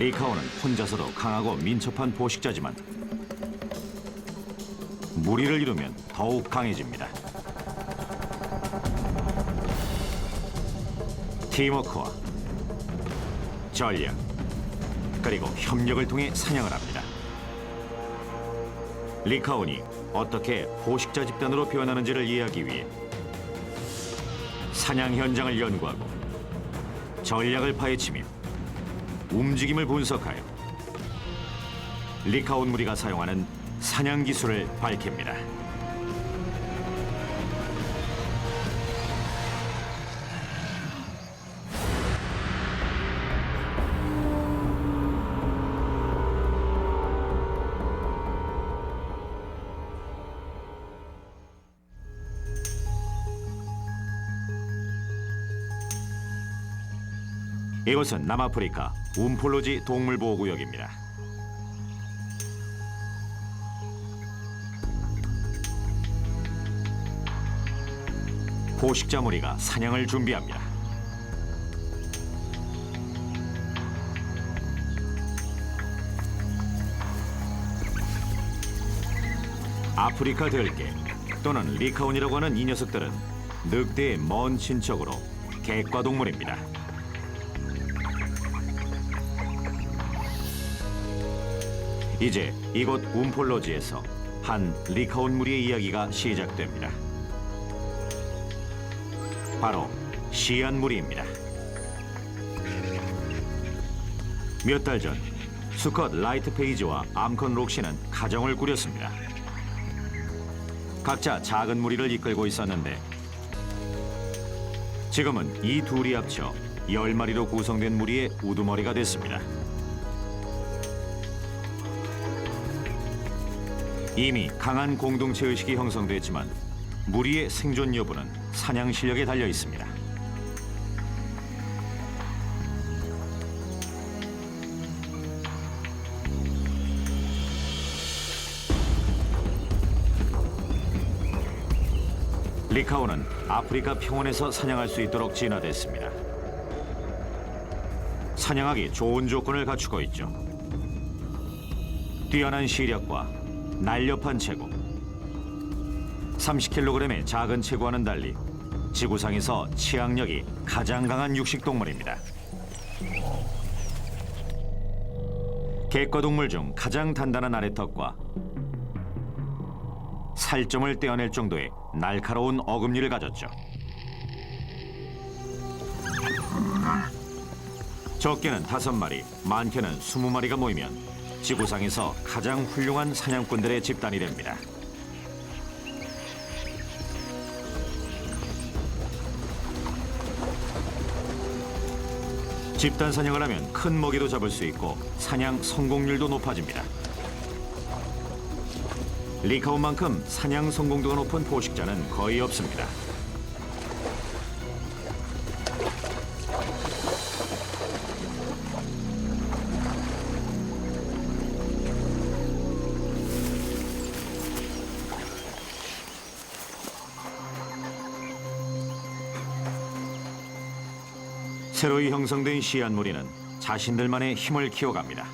리카오는 혼자서도 강하고 민첩한 포식자지만 무리를 이루면 더욱 강해집니다. 팀워크와 전략 그리고 협력을 통해 사냥을 합니다. 리카온이 어떻게 포식자 집단으로 변하는지를 이해하기 위해 사냥 현장을 연구하고 전략을 파헤치며 움직임을 분석하여 리카온 무리가 사용하는 사냥 기술을 밝힙니다. 이곳은 남아프리카 움폴로지 동물보호구역입니다. 포식자 무리가 사냥을 준비합니다. 아프리카 들개 또는 리카온이라고 하는 이 녀석들은 늑대의 먼 친척으로 객과 동물입니다. 이제 이곳 움폴로지에서 한 리카온 무리의 이야기가 시작됩니다. 바로 시안 무리입니다. 몇 달 전 수컷 라이트 페이지와 암컨 록시는 가정을 꾸렸습니다. 각자 작은 무리를 이끌고 있었는데 지금은 이 둘이 합쳐 10마리로 구성된 무리의 우두머리가 됐습니다. 이미 강한 공동체 의식이 형성됐지만 무리의 생존 여부는 사냥 실력에 달려 있습니다. 리카오는 아프리카 평원에서 사냥할 수 있도록 진화됐습니다. 사냥하기 좋은 조건을 갖추고 있죠. 뛰어난 시력과 날렵한 체구, 30kg의 작은 체구와는 달리 지구상에서 치악력이 가장 강한 육식동물입니다. 객과 동물 중 가장 단단한 아래턱과 살점을 떼어낼 정도의 날카로운 어금니를 가졌죠. 적게는 5마리, 많게는 20마리가 모이면 지구상에서 가장 훌륭한 사냥꾼들의 집단이 됩니다. 집단 사냥을 하면 큰 먹이도 잡을 수 있고 사냥 성공률도 높아집니다. 리카온만큼 사냥 성공도가 높은 포식자는 거의 없습니다. 새로이 형성된 시안 무리는 자신들만의 힘을 키워갑니다.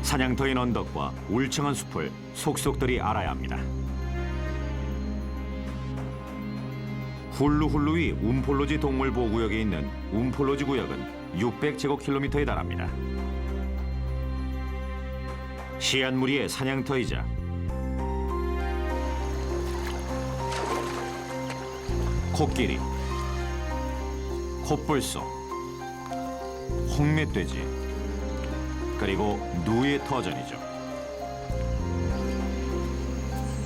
사냥터인 언덕과 울창한 숲을 속속들이 알아야 합니다. 훌루훌루위 움폴로지 동물보호구역에 있는 움폴로지 구역은 600제곱킬로미터에 달합니다. 시안 무리의 사냥터이자 코끼리, 콧불소, 홍멧돼지, 그리고 누의 터전이죠.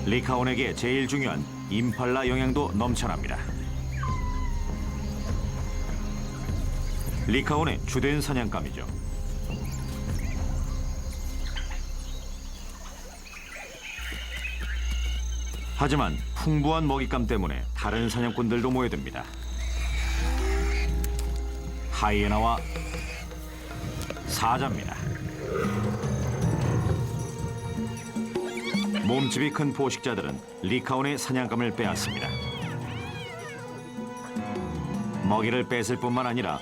리카온에게 제일 중요한 임팔라 영양도 넘쳐납니다. 리카온의 주된 사냥감이죠. 하지만 풍부한 먹잇감 때문에 다른 사냥꾼들도 모여듭니다. 하이에나와 사자입니다. 몸집이 큰 포식자들은 리카온의 사냥감을 빼앗습니다. 먹이를 뺏을 뿐만 아니라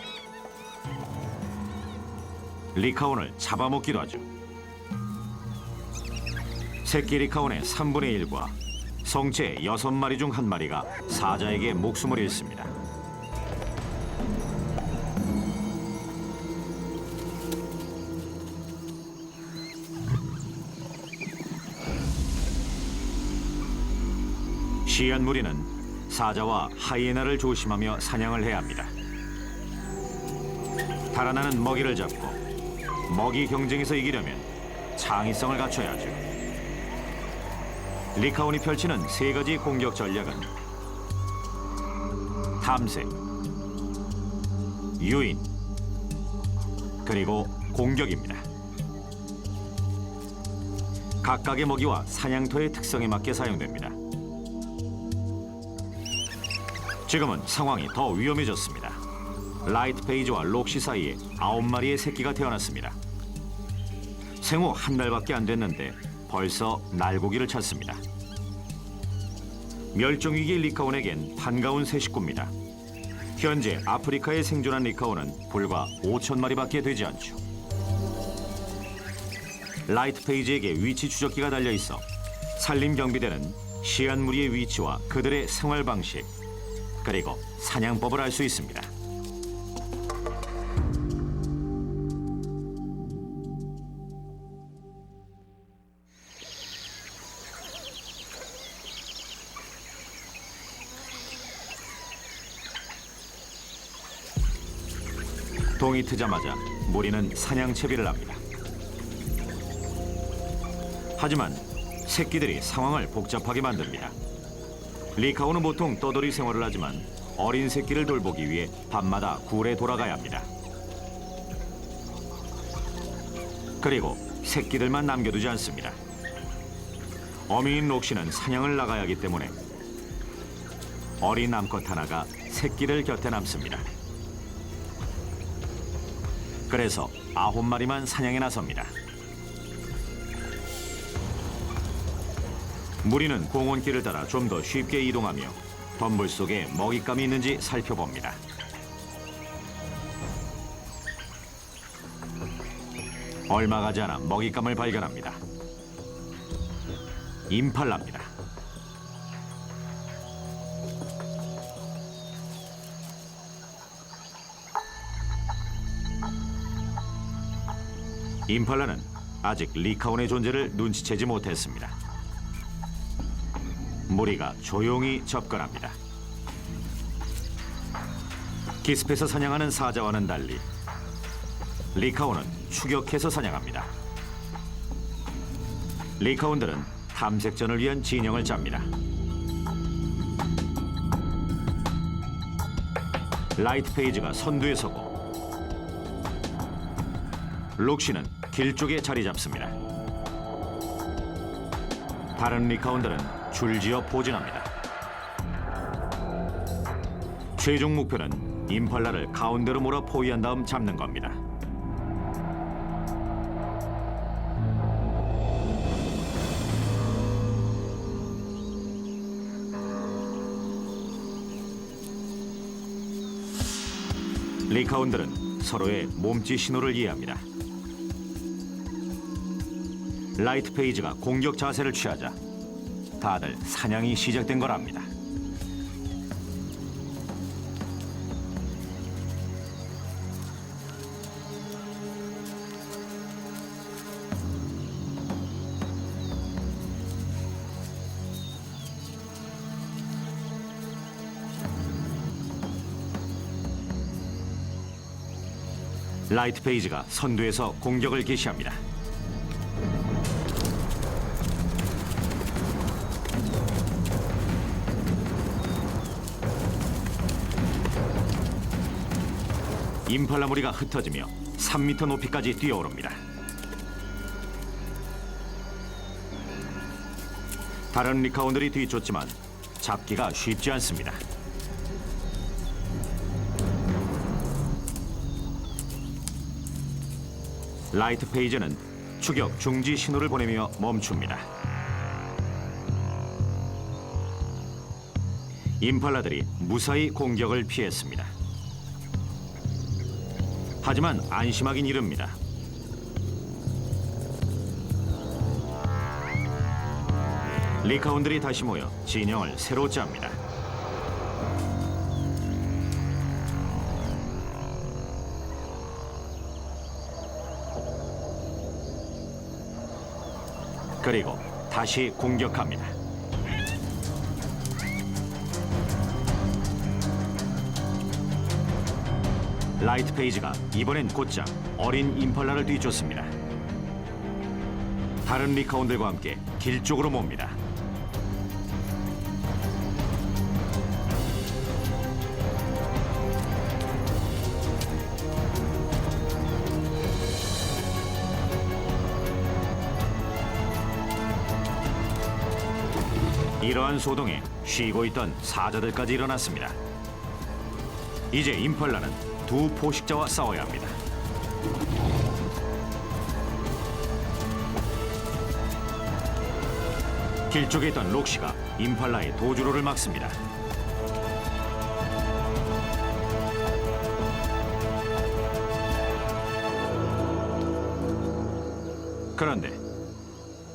리카온을 잡아먹기도 하죠. 새끼 리카온의 3분의 1과 성체 6마리 중 1마리가 사자에게 목숨을 잃습니다. 시안 무리는 사자와 하이에나를 조심하며 사냥을 해야 합니다. 달아나는 먹이를 잡고 먹이 경쟁에서 이기려면 창의성을 갖춰야 하죠. 리카온이 펼치는 3가지 공격 전략은 탐색, 유인, 그리고 공격입니다. 각각의 먹이와 사냥터의 특성에 맞게 사용됩니다. 지금은 상황이 더 위험해졌습니다. 라이트 페이지와 록시 사이에 9마리의 새끼가 태어났습니다. 생후 1달밖에 안 됐는데 벌써 날고기를 찾습니다. 멸종위기 리카온에겐 반가운 새 식구입니다. 현재 아프리카에 생존한 리카온은 불과 5,000마리밖에 되지 않죠. 라이트 페이지에게 위치 추적기가 달려있어 산림경비대는 시안 무리의 위치와 그들의 생활 방식, 그리고 사냥법을 알 수 있습니다. 동이 트자마자 무리는 사냥 채비를 합니다. 하지만 새끼들이 상황을 복잡하게 만듭니다. 리카온은 보통 떠돌이 생활을 하지만 어린 새끼를 돌보기 위해 밤마다 굴에 돌아가야 합니다. 그리고 새끼들만 남겨두지 않습니다. 어미인 록시는 사냥을 나가야 하기 때문에 어린 암컷 하나가 새끼들 곁에 남습니다. 그래서 9마리만 사냥에 나섭니다. 무리는 공원길을 따라 좀 더 쉽게 이동하며 덤불 속에 먹잇감이 있는지 살펴봅니다. 얼마 가지 않아 먹잇감을 발견합니다. 임팔라입니다. 임팔라는 아직 리카온의 존재를 눈치채지 못했습니다. 무리가 조용히 접근합니다. 기습해서 사냥하는 사자와는 달리 리카온은 추격해서 사냥합니다. 리카온들은 탐색전을 위한 진영을 짭니다. 라이트 페이지가 선두에 서고 록시는 길 쪽에 자리 잡습니다. 다른 리카온들은 줄지어 포진합니다. 최종 목표는 임팔라를 가운데로 몰아 포위한 다음 잡는 겁니다. 리카온들은 서로의 몸짓 신호를 이해합니다. 라이트 페이지가 공격 자세를 취하자 다들 사냥이 시작된 거랍니다. 라이트 페이지가 선두에서 공격을 개시합니다. 임팔라 무리가 흩어지며 3m 높이까지 뛰어오릅니다. 다른 리카온들이 뒤쫓지만 잡기가 쉽지 않습니다. 라이트 페이지는 추격 중지 신호를 보내며 멈춥니다. 임팔라들이 무사히 공격을 피했습니다. 하지만 안심하긴 이릅니다. 리카온들이 다시 모여 진영을 새로 짭니다. 그리고 다시 공격합니다. 라이트 페이지가 이번엔 곧장 어린 임팔라를 뒤쫓습니다. 다른 리카온들과 함께 길 쪽으로 몹니다. 이러한 소동에 쉬고 있던 사자들까지 일어났습니다. 이제 임팔라는 두 포식자와 싸워야 합니다. 길 쪽에 있던 록시가 임팔라의 도주로를 막습니다. 그런데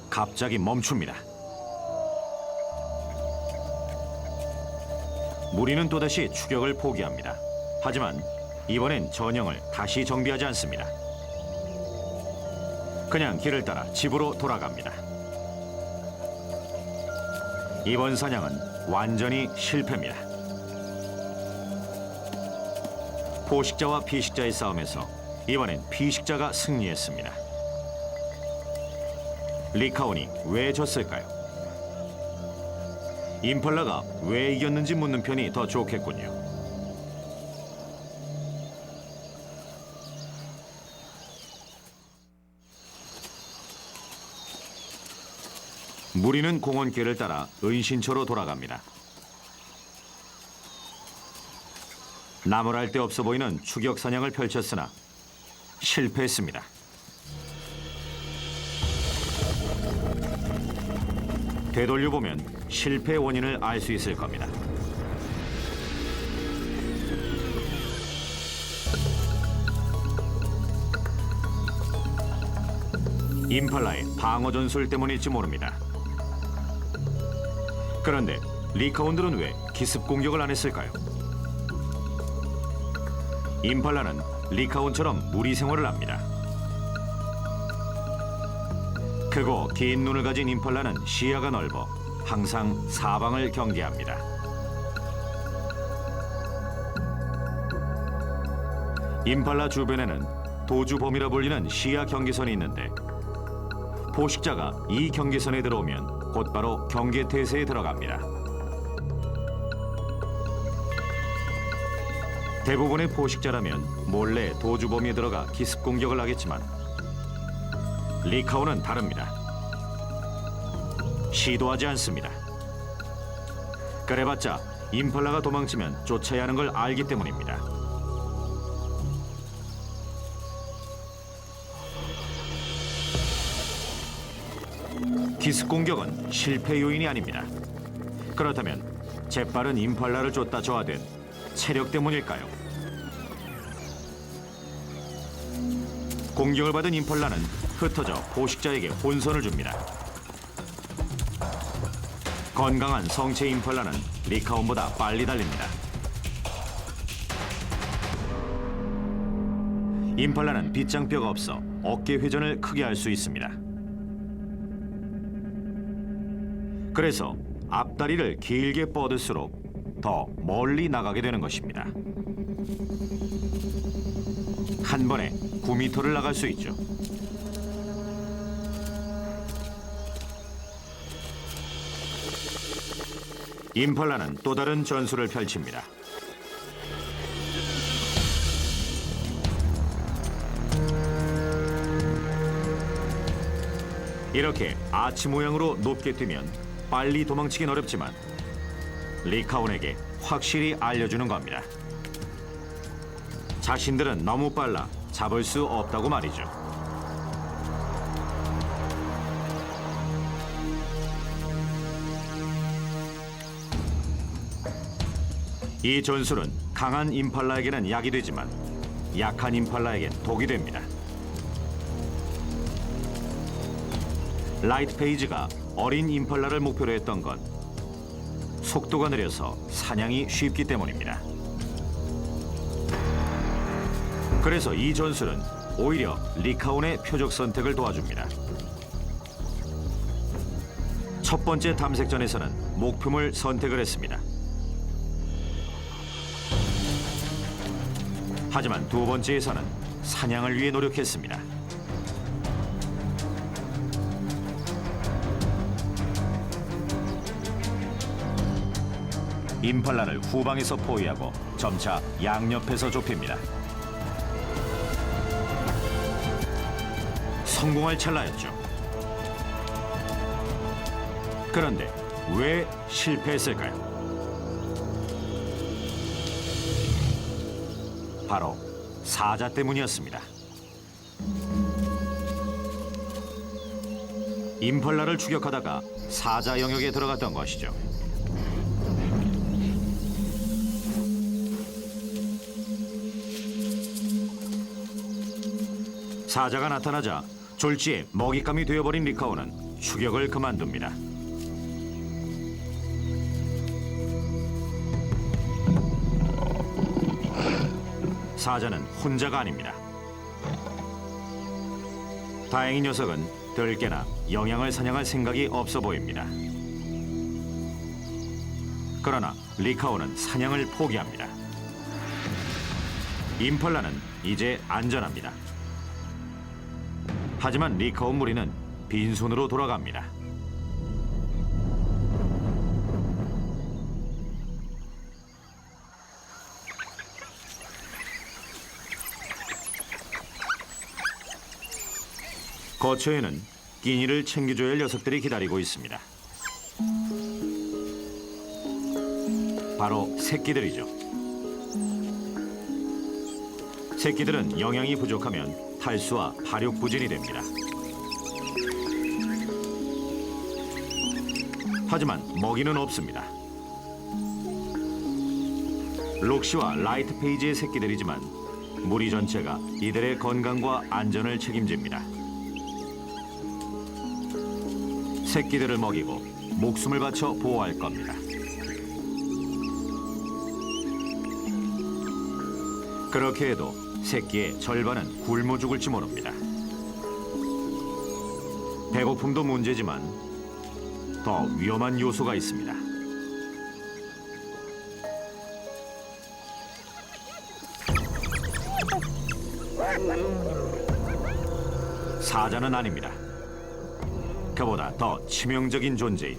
갑자기 멈춥니다. 무리는 또다시 추격을 포기합니다. 하지만 이번엔 전형을 다시 정비하지 않습니다. 그냥 길을 따라 집으로 돌아갑니다. 이번 사냥은 완전히 실패입니다. 포식자와 피식자의 싸움에서 이번엔 피식자가 승리했습니다. 리카온이 왜 졌을까요? 임팔라가 왜 이겼는지 묻는 편이 더 좋겠군요. 무리는 공원길을 따라 은신처로 돌아갑니다. 나무랄 데 없어 보이는 추격 사냥을 펼쳤으나 실패했습니다. 되돌려보면 실패 원인을 알 수 있을 겁니다. 임팔라의 방어 전술 때문일지 모릅니다. 그런데 리카온들은 왜 기습 공격을 안 했을까요? 임팔라는 리카온처럼 무리 생활을 합니다. 크고 긴 눈을 가진 임팔라는 시야가 넓어 항상 사방을 경계합니다. 임팔라 주변에는 도주범이라 불리는 시야 경계선이 있는데 포식자가 이 경계선에 들어오면 곧바로 경계태세에 들어갑니다. 대부분의 포식자라면 몰래 도주범이 들어가 기습 공격을 하겠지만 리카온은 다릅니다. 시도하지 않습니다. 그래봤자 임팔라가 도망치면 쫓아야 하는 걸 알기 때문입니다. 기습 공격은 실패 요인이 아닙니다. 그렇다면 재빠른 임팔라를 쫓다 저하된 체력 때문일까요? 공격을 받은 임팔라는 흩어져 포식자에게 혼선을 줍니다. 건강한 성체 임팔라는 리카온보다 빨리 달립니다. 임팔라는 빗장뼈가 없어 어깨 회전을 크게 할 수 있습니다. 그래서 앞다리를 길게 뻗을수록 더 멀리 나가게 되는 것입니다. 한 번에 9m를 나갈 수 있죠. 임팔라는 또 다른 전술을 펼칩니다. 이렇게 아치 모양으로 높게 뛰면 빨리 도망치긴 어렵지만 리카온에게 확실히 알려주는 겁니다. 자신들은 너무 빨라 잡을 수 없다고 말이죠. 이 전술은 강한 임팔라에게는 약이 되지만 약한 임팔라에겐 독이 됩니다. 라이트 페이지가 어린 임팔라를 목표로 했던 건 속도가 느려서 사냥이 쉽기 때문입니다. 그래서 이 전술은 오히려 리카온의 표적 선택을 도와줍니다. 첫 번째 탐색전에서는 목표물 선택을 했습니다. 하지만 두 번째에서는 사냥을 위해 노력했습니다. 임팔라를 후방에서 포위하고 점차 양옆에서 좁힙니다. 성공할 찰나였죠. 그런데 왜 실패했을까요? 바로 사자 때문이었습니다. 임팔라를 추격하다가 사자 영역에 들어갔던 것이죠. 사자가 나타나자 졸지에 먹잇감이 되어버린 리카온은 추격을 그만둡니다. 사자는 혼자가 아닙니다. 다행히 녀석은 들깨나 영양을 사냥할 생각이 없어 보입니다. 그러나 리카온은 사냥을 포기합니다. 임팔라는 이제 안전합니다. 하지만 리카온 무리는 빈손으로 돌아갑니다. 거처에는 끼니를 챙겨줘야 할 녀석들이 기다리고 있습니다. 바로 새끼들이죠. 새끼들은 영양이 부족하면 탈수와 발육부진이 됩니다. 하지만 먹이는 없습니다. 록시와 라이트 페이지의 새끼들이지만 무리 전체가 이들의 건강과 안전을 책임집니다. 새끼들을 먹이고 목숨을 바쳐 보호할 겁니다. 그렇게 해도 새끼의 절반은 굶어 죽을지 모릅니다. 배고픔도 문제지만 더 위험한 요소가 있습니다. 사자는 아닙니다. 그보다 더 치명적인 존재인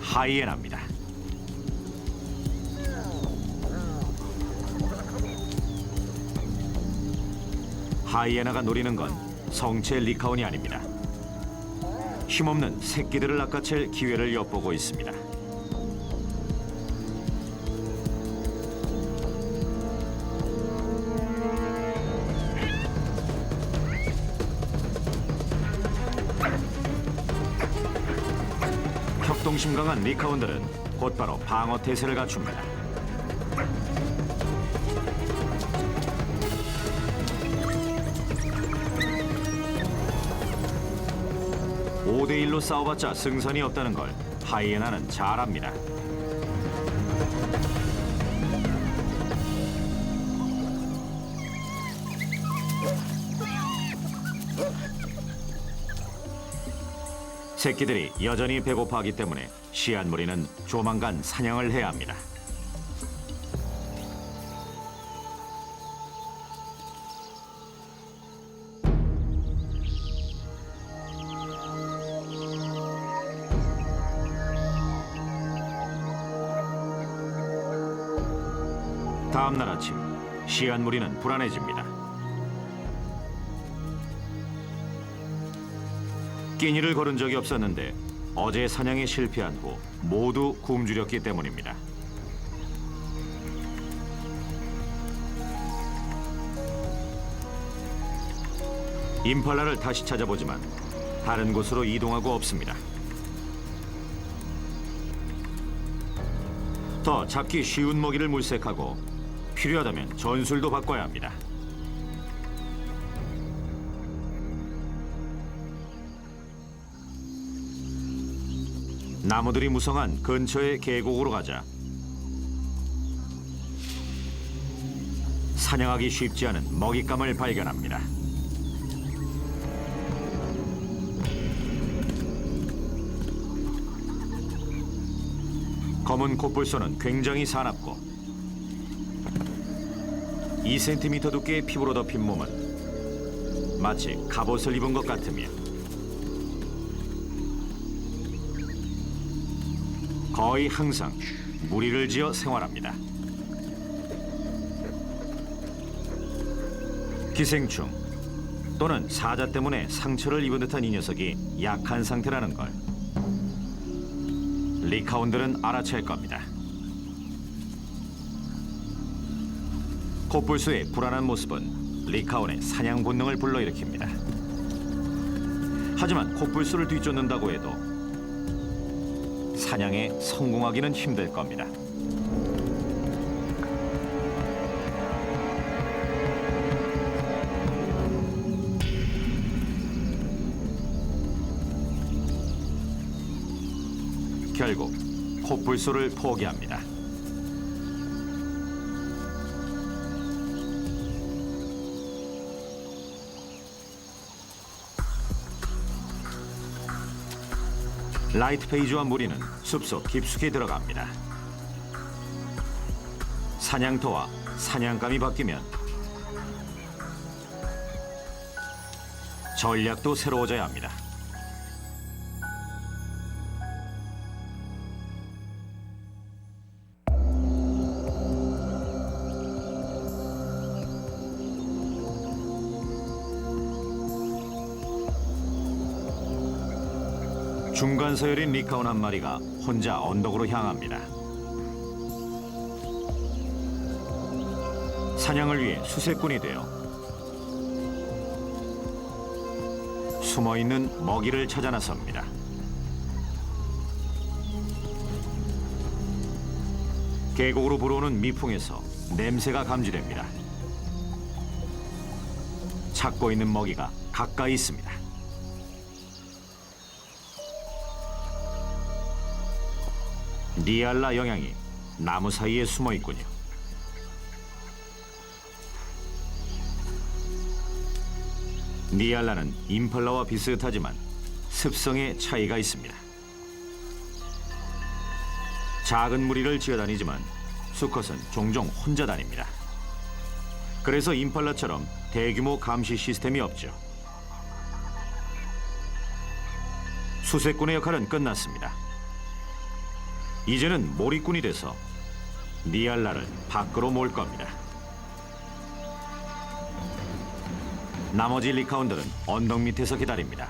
하이에나입니다. 하이에나가 노리는 건 성체 리카온이 아닙니다. 힘없는 새끼들을 낚아챌 기회를 엿보고 있습니다. 협동심 강한 리카온들은 곧바로 방어 태세를 갖춥니다. (5대 1로) 싸워봤자 승산이 없다는 걸 하이에나는 잘 압니다. 새끼들이 여전히 배고파하기 때문에 시안무리는 조만간 사냥을 해야 합니다. 다음 날 아침, 시안무리는 불안해집니다. 끼니를 거른 적이 없었는데 어제 사냥에 실패한 후 모두 굶주렸기 때문입니다. 임팔라를 다시 찾아보지만 다른 곳으로 이동하고 없습니다. 더 잡기 쉬운 먹이를 물색하고 필요하다면 전술도 바꿔야 합니다. 나무들이 무성한 근처의 계곡으로 가자 사냥하기 쉽지 않은 먹잇감을 발견합니다. 검은 코뿔소는 굉장히 사납고 2cm 두께의 피부로 덮인 몸은 마치 갑옷을 입은 것 같으며 거의 항상 무리를 지어 생활합니다. 기생충 또는 사자 때문에 상처를 입은 듯한 이 녀석이 약한 상태라는 걸 리카온들은 알아챌 겁니다. 코뿔소의 불안한 모습은 리카온의 사냥 본능을 불러일으킵니다. 하지만 코뿔소를 뒤쫓는다고 해도 사냥에 성공하기는 힘들 겁니다. 결국 코뿔소를 포기합니다. 라이트 페이지와 무리는 숲속 깊숙이 들어갑니다. 사냥터와 사냥감이 바뀌면 전략도 새로워져야 합니다. 중간 서열인 리카온 한 마리가 혼자 언덕으로 향합니다. 사냥을 위해 수색꾼이 되어 숨어있는 먹이를 찾아 나섭니다. 계곡으로 불어오는 미풍에서 냄새가 감지됩니다. 찾고 있는 먹이가 가까이 있습니다. 니알라 영양이 나무 사이에 숨어 있군요. 니알라는 임팔라와 비슷하지만 습성에 차이가 있습니다. 작은 무리를 지어다니지만 수컷은 종종 혼자 다닙니다. 그래서 임팔라처럼 대규모 감시 시스템이 없죠. 수색꾼의 역할은 끝났습니다. 이제는 몰입꾼이 돼서 니알라를 밖으로 몰 겁니다. 나머지 리카온들은 언덕 밑에서 기다립니다.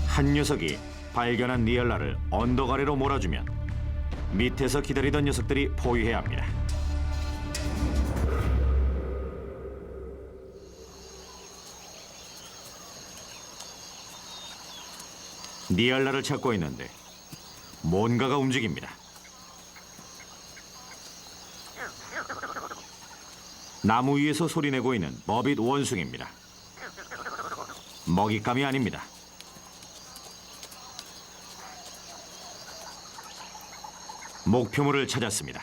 한 녀석이 발견한 니알라를 언덕 아래로 몰아주면 밑에서 기다리던 녀석들이 포위해야 합니다. 니알라를 찾고 있는데 뭔가가 움직입니다. 나무 위에서 소리내고 있는 버빗 원숭이입니다. 먹잇감이 아닙니다. 목표물을 찾았습니다.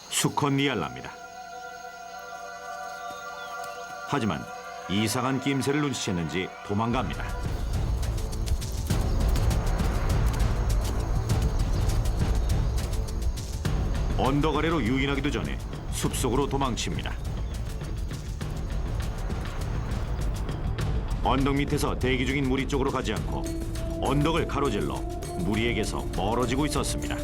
수컷 니알라입니다. 하지만 이상한 낌새를 눈치챘는지 도망갑니다. 언덕 아래로 유인하기도 전에 숲속으로 도망칩니다. 언덕 밑에서 대기 중인 무리 쪽으로 가지 않고 언덕을 가로질러 무리에게서 멀어지고 있었습니다.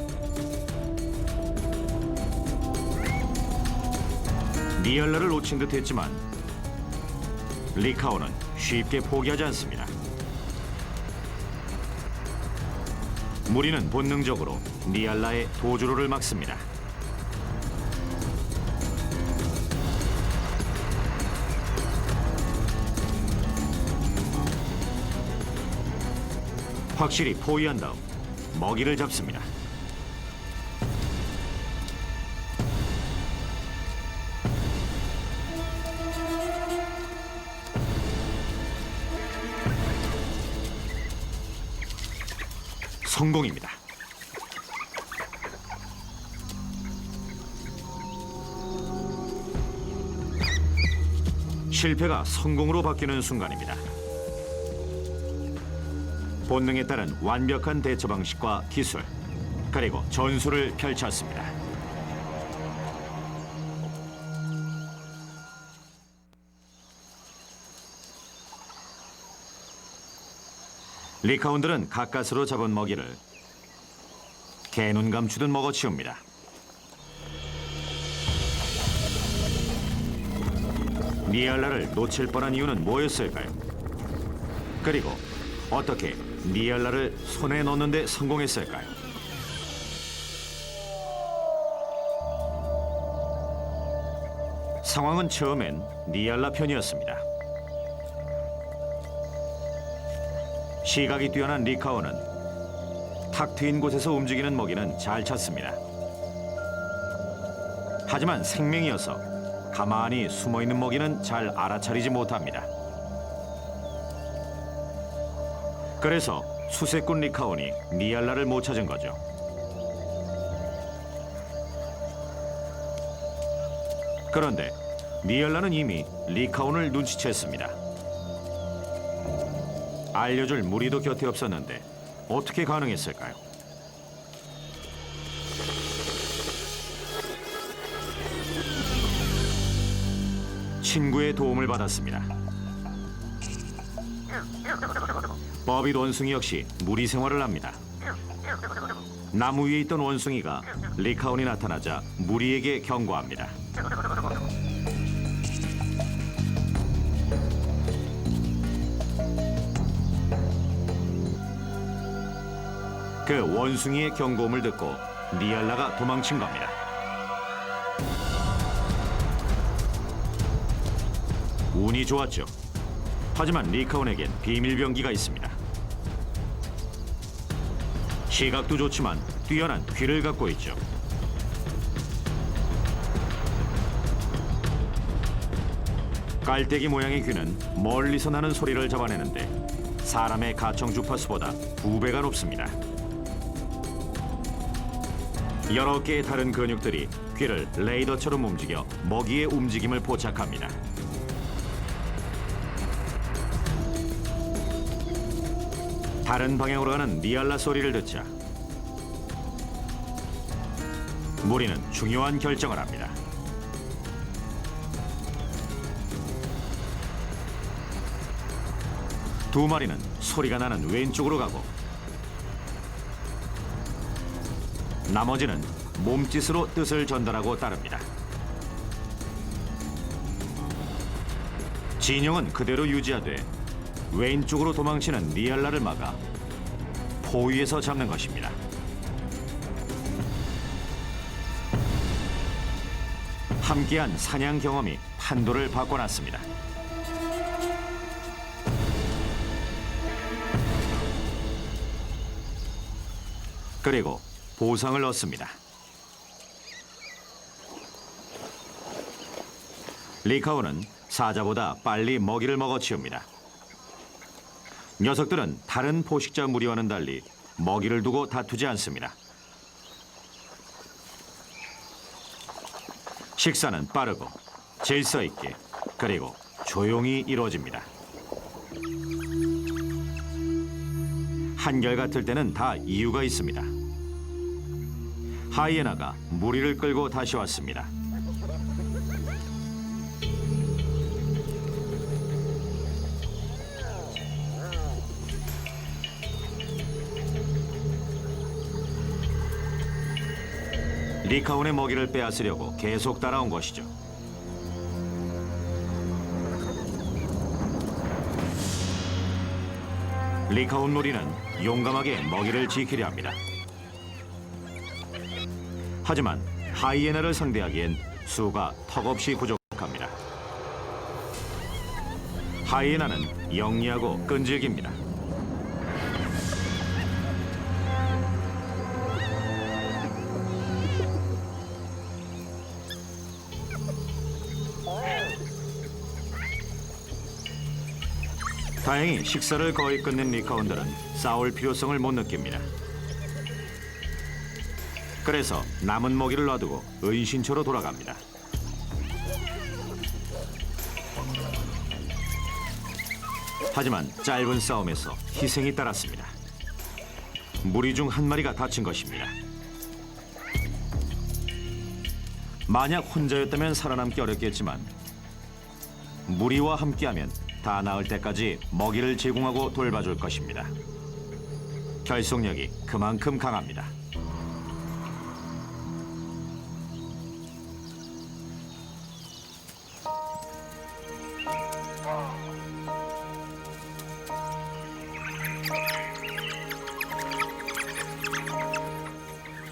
니알라를 놓친 듯 했지만 리카온은 쉽게 포기하지 않습니다. 무리는 본능적으로 니알라의 도주로를 막습니다. 확실히 포위한 다음 먹이를 잡습니다. 성공입니다. 실패가 성공으로 바뀌는 순간입니다. 본능에 따른 완벽한 대처 방식과 기술, 그리고 전술을 펼쳤습니다. 리카온들은 가까스로 잡은 먹이를 개눈 감추듯 먹어치웁니다. 니알라를 놓칠 뻔한 이유는 뭐였을까요? 그리고 어떻게 니알라를 손에 넣는 데 성공했을까요? 상황은 처음엔 니알라 편이었습니다. 시각이 뛰어난 리카오는 탁 트인 곳에서 움직이는 먹이는 잘 찾습니다. 하지만 생명이어서 가만히 숨어있는 먹이는 잘 알아차리지 못합니다. 그래서 수색꾼 리카온이 니알라를 못 찾은 거죠. 그런데 니알라는 이미 리카온을 눈치챘습니다. 알려줄 무리도 곁에 없었는데 어떻게 가능했을까요? 친구의 도움을 받았습니다. 버빗 원숭이 역시 무리 생활을 합니다. 나무 위에 있던 원숭이가 리카온이 나타나자 무리에게 경고합니다. 그 원숭이의 경고음을 듣고 니알라가 도망친 겁니다. 운이 좋았죠. 하지만 리카온에겐 비밀병기가 있습니다. 시각도 좋지만 뛰어난 귀를 갖고 있죠. 깔때기 모양의 귀는 멀리서 나는 소리를 잡아내는데 사람의 가청 주파수보다 2배가 높습니다. 여러 개의 다른 근육들이 귀를 레이더처럼 움직여 먹이의 움직임을 포착합니다. 다른 방향으로 가는 니알라 소리를 듣자 무리는 중요한 결정을 합니다. 두 마리는 소리가 나는 왼쪽으로 가고 나머지는 몸짓으로 뜻을 전달하고 따릅니다. 진영은 그대로 유지하되 왼쪽으로 도망치는 니알라를 막아 포위에서 잡는 것입니다. 함께한 사냥 경험이 판도를 바꿔놨습니다. 그리고 보상을 얻습니다. 리카오는 사자보다 빨리 먹이를 먹어치웁니다. 녀석들은 다른 포식자 무리와는 달리 먹이를 두고 다투지 않습니다. 식사는 빠르고 질서 있게 그리고 조용히 이루어집니다. 한결같을 때는 다 이유가 있습니다. 하이에나가 무리를 끌고 다시 왔습니다. 리카온의 먹이를 빼앗으려고 계속 따라온 것이죠. 리카온 무리는 용감하게 먹이를 지키려 합니다. 하지만 하이에나를 상대하기엔 수가 턱없이 부족합니다. 하이에나는 영리하고 끈질깁니다. 다행히 식사를 거의 끝낸 리카온들은 싸울 필요성을 못 느낍니다. 그래서 남은 먹이를 놔두고 은신처로 돌아갑니다. 하지만 짧은 싸움에서 희생이 따랐습니다. 무리 중 한 마리가 다친 것입니다. 만약 혼자였다면 살아남기 어렵겠지만 무리와 함께하면 다 나을 때까지 먹이를 제공하고 돌봐줄 것입니다. 결속력이 그만큼 강합니다.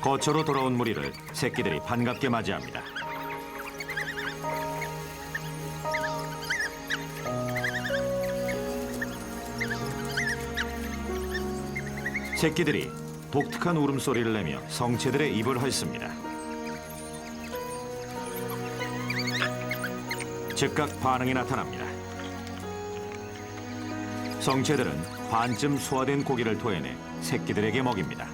거처로 돌아온 무리를 새끼들이 반갑게 맞이합니다. 새끼들이 독특한 울음소리를 내며 성체들의 입을 헐습니다. 즉각 반응이 나타납니다. 성체들은 반쯤 소화된 고기를 토해내 새끼들에게 먹입니다.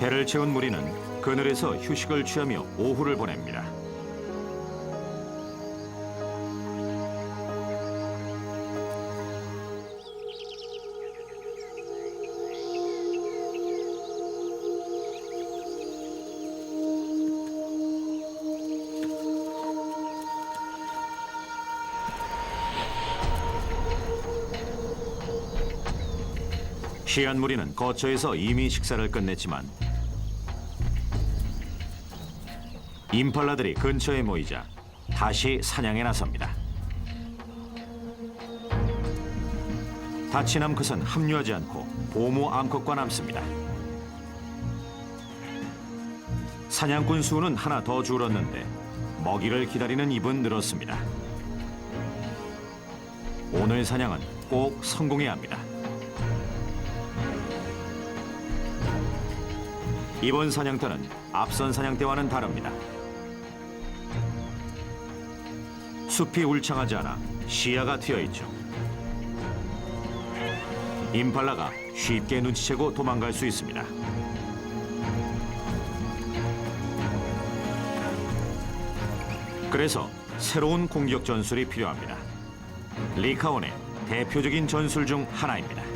배를 채운 무리는 그늘에서 휴식을 취하며 오후를 보냅니다. 시한 무리는 거처에서 이미 식사를 끝냈지만 임팔라들이 근처에 모이자 다시 사냥에 나섭니다. 다친 암컷은 합류하지 않고 보모 암컷과 남습니다. 사냥꾼 수는 하나 더 줄었는데 먹이를 기다리는 입은 늘었습니다. 오늘 사냥은 꼭 성공해야 합니다. 이번 사냥터는 앞선 사냥 때와는 다릅니다. 숲이 울창하지 않아 시야가 트여있죠. 임팔라가 쉽게 눈치채고 도망갈 수 있습니다. 그래서 새로운 공격 전술이 필요합니다. 리카온의 대표적인 전술 중 하나입니다.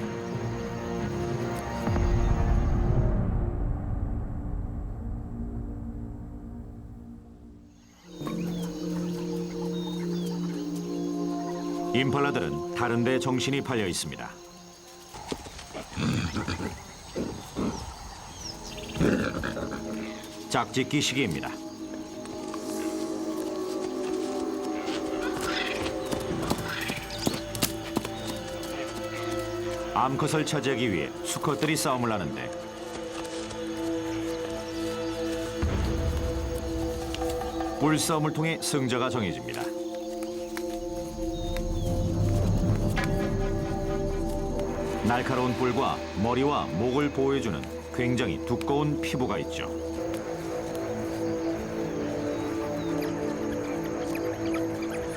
임팔라들은 다른 데 정신이 팔려 있습니다. 짝짓기 시기입니다. 암컷을 차지하기 위해 수컷들이 싸움을 하는데 뿔싸움을 통해 승자가 정해집니다. 날카로운 뿔과 머리와 목을 보호해주는 굉장히 두꺼운 피부가 있죠.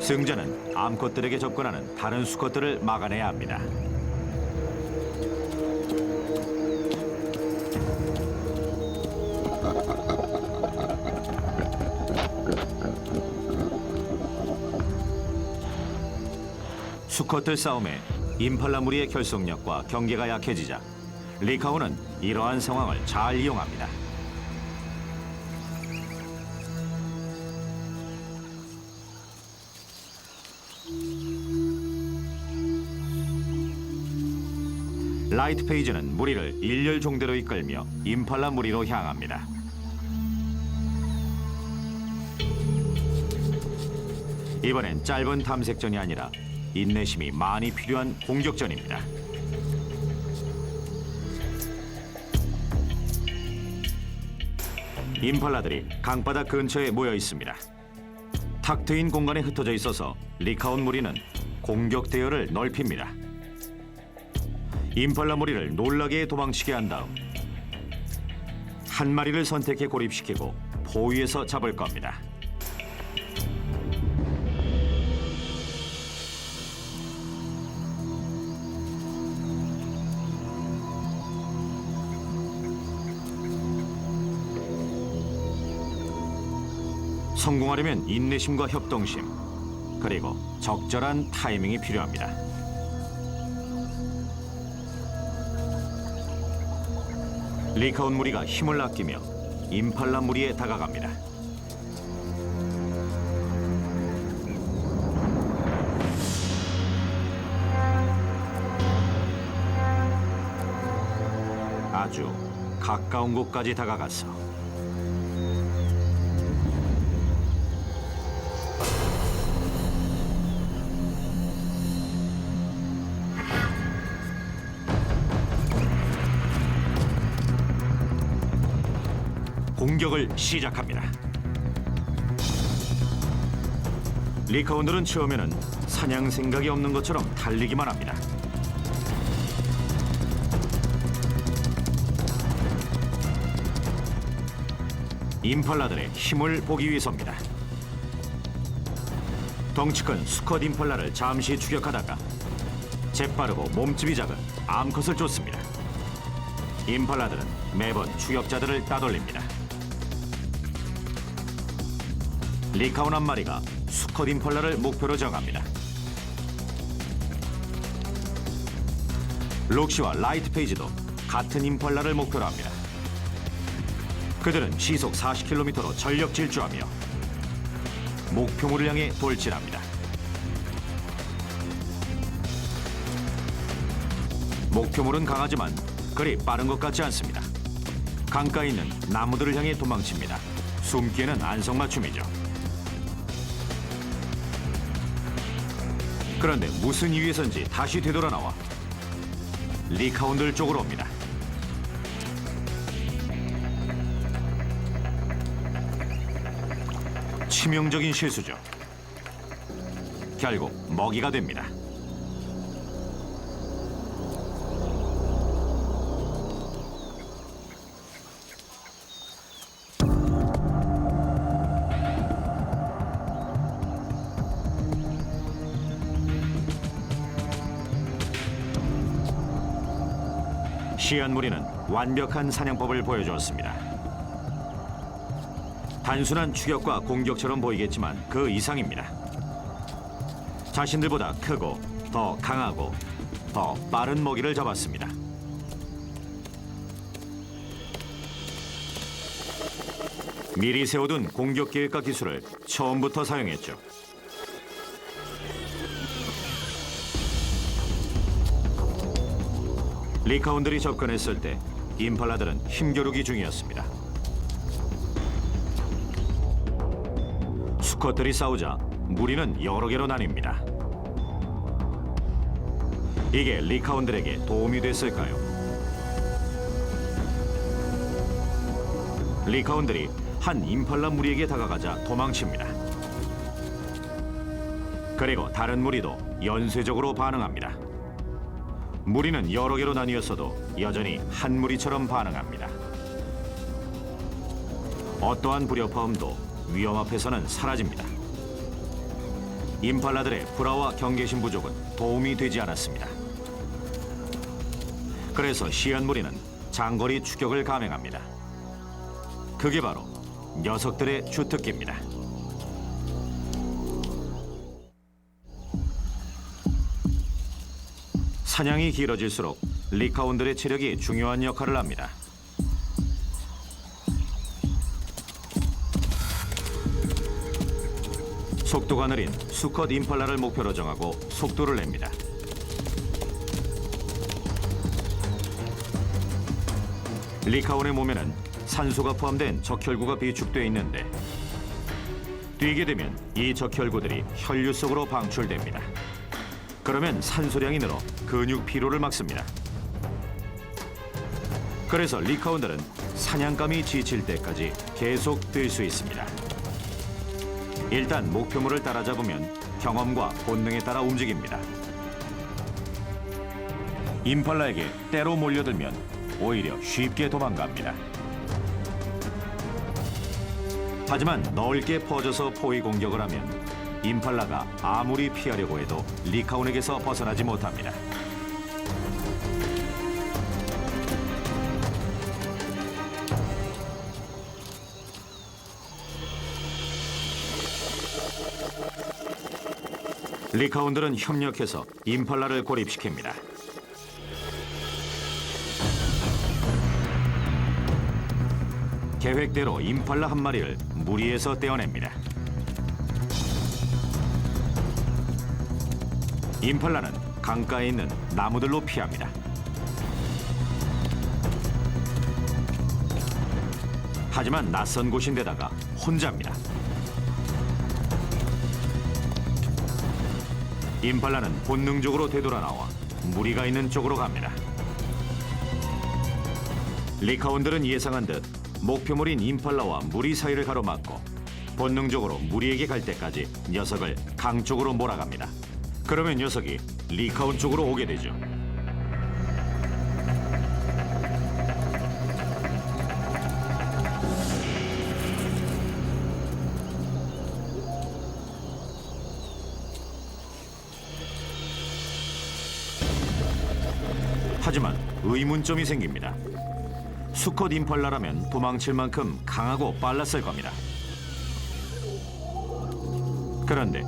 승자는 암컷들에게 접근하는 다른 수컷들을 막아내야 합니다. 수컷들 싸움에 임팔라 무리의 결속력과 경계가 약해지자 리카오는 이러한 상황을 잘 이용합니다. 라이트 페이지는 무리를 일렬 종대로 이끌며 임팔라 무리로 향합니다. 이번엔 짧은 탐색전이 아니라 인내심이 많이 필요한 공격전입니다. 임팔라들이 강바닥 근처에 모여 있습니다. 탁 트인 공간에 흩어져 있어서 리카온 무리는 공격 대열을 넓힙니다. 임팔라 무리를 놀라게 도망치게 한 다음 한 마리를 선택해 고립시키고 포위해서 잡을 겁니다. 성공하려면 인내심과 협동심, 그리고 적절한 타이밍이 필요합니다. 리카온 무리가 힘을 아끼며 임팔라 무리에 다가갑니다. 아주 가까운 곳까지 다가갔어. 공격을 시작합니다. 리카온들은 처음에는 사냥 생각이 없는 것처럼 달리기만 합니다. 임팔라들의 힘을 보기 위해서입니다. 덩치 큰 수컷 임팔라를 잠시 추격하다가 재빠르고 몸집이 작은 암컷을 쫓습니다. 임팔라들은 매번 추격자들을 따돌립니다. 리카온 한 마리가 수컷 임팔라를 목표로 정합니다. 록시와 라이트 페이지도 같은 임팔라를 목표로 합니다. 그들은 시속 40km로 전력 질주하며 목표물을 향해 돌진합니다. 목표물은 강하지만 그리 빠른 것 같지 않습니다. 강가에 있는 나무들을 향해 도망칩니다. 숨기에는 안성맞춤이죠. 그런데 무슨 이유에선지 다시 되돌아 나와 리카온들 쪽으로 옵니다. 치명적인 실수죠. 결국 먹이가 됩니다. 시안 무리는 완벽한 사냥법을 보여주었습니다. 단순한 추격과 공격처럼 보이겠지만 그 이상입니다. 자신들보다 크고 더 강하고 더 빠른 먹이를 잡았습니다. 미리 세워둔 공격 계획과 기술을 처음부터 사용했죠. 리카온들이 접근했을 때 임팔라들은 힘겨루기 중이었습니다. 수컷들이 싸우자 무리는 여러 개로 나뉩니다. 이게 리카온들에게 도움이 됐을까요? 리카온들이 한 임팔라 무리에게 다가가자 도망칩니다. 그리고 다른 무리도 연쇄적으로 반응합니다. 무리는 여러 개로 나뉘었어도 여전히 한 무리처럼 반응합니다. 어떠한 불협화음도 위험 앞에서는 사라집니다. 임팔라들의 불화와 경계심 부족은 도움이 되지 않았습니다. 그래서 시안 무리는 장거리 추격을 감행합니다. 그게 바로 녀석들의 주특기입니다. 사냥이 길어질수록 리카온들의 체력이 중요한 역할을 합니다. 속도가 느린 수컷 임팔라를 목표로 정하고 속도를 냅니다. 리카온의 몸에는 산소가 포함된 적혈구가 비축되어 있는데 뛰게 되면 이 적혈구들이 혈류 속으로 방출됩니다. 그러면 산소량이 늘어 근육 피로를 막습니다. 그래서 리카온들은 사냥감이 지칠 때까지 계속 뛸 수 있습니다. 일단 목표물을 따라잡으면 경험과 본능에 따라 움직입니다. 임팔라에게 때로 몰려들면 오히려 쉽게 도망갑니다. 하지만 넓게 퍼져서 포위 공격을 하면 임팔라가 아무리 피하려고 해도 리카온에게서 벗어나지 못합니다. 리카온들은 협력해서 임팔라를 고립시킵니다. 계획대로 임팔라 한 마리를 무리에서 떼어냅니다. 임팔라는 강가에 있는 나무들로 피합니다. 하지만 낯선 곳인데다가 혼자입니다. 임팔라는 본능적으로 되돌아 나와 무리가 있는 쪽으로 갑니다. 리카온들은 예상한 듯 목표물인 임팔라와 무리 사이를 가로막고 본능적으로 무리에게 갈 때까지 녀석을 강 쪽으로 몰아갑니다. 그러면 녀석이 리카온 쪽으로 오게 되죠. 하지만 의문점이 생깁니다. 수컷 임팔라라면 도망칠 만큼 강하고 빨랐을 겁니다. 그런데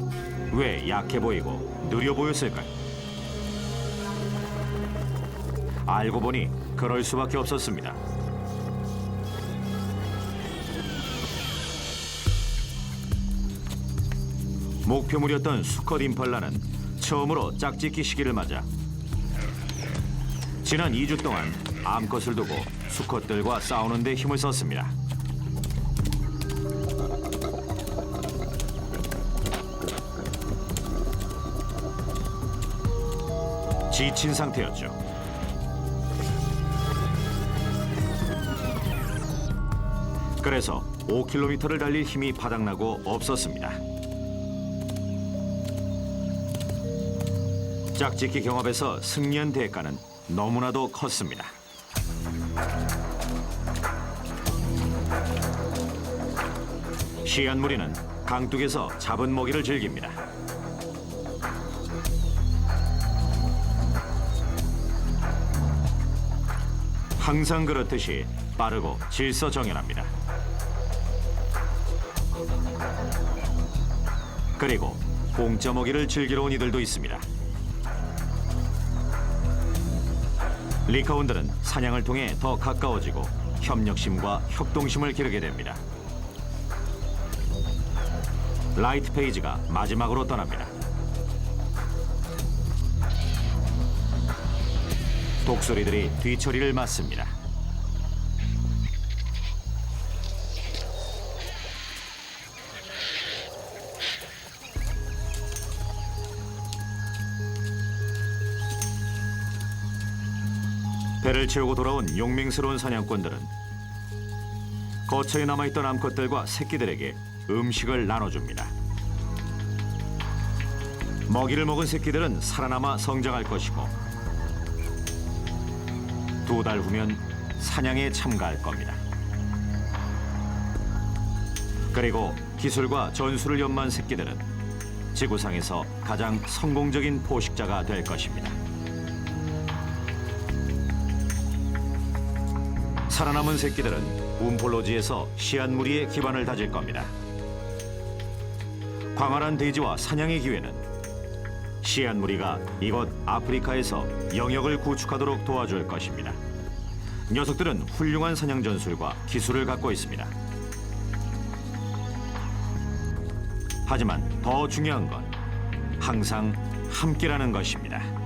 왜 약해 보이고 느려 보였을까요? 알고 보니 그럴 수밖에 없었습니다. 목표물이었던 수컷 임팔라는 처음으로 짝짓기 시기를 맞아 지난 2주 동안 암컷을 두고 수컷들과 싸우는 데 힘을 썼습니다. 지친 상태였죠. 그래서 5km를 달릴 힘이 바닥나고 없었습니다. 짝짓기 경합에서 승리한 대가는 너무나도 컸습니다. 시안 무리는 강둑에서 잡은 먹이를 즐깁니다. 항상 그렇듯이 빠르고 질서정연합니다. 그리고 공짜 먹이를 즐기러 온 이들도 있습니다. 리카온들은 사냥을 통해 더 가까워지고 협력심과 협동심을 기르게 됩니다. 라이트 페이지가 마지막으로 떠납니다. 독수리들이 뒤처리를 맡습니다. 배를 채우고 돌아온 용맹스러운 사냥꾼들은 거처에 남아있던 암컷들과 새끼들에게 음식을 나눠줍니다. 먹이를 먹은 새끼들은 살아남아 성장할 것이고 2달 후면 사냥에 참가할 겁니다. 그리고 기술과 전술을 연마한 새끼들은 지구상에서 가장 성공적인 포식자가 될 것입니다. 살아남은 새끼들은 움폴로지에서 시안 무리의 기반을 다질 겁니다. 광활한 대지와 사냥의 기회는 시안 무리가 이곳 아프리카에서 영역을 구축하도록 도와줄 것입니다. 녀석들은 훌륭한 사냥 전술과 기술을 갖고 있습니다. 하지만 더 중요한 건 항상 함께라는 것입니다.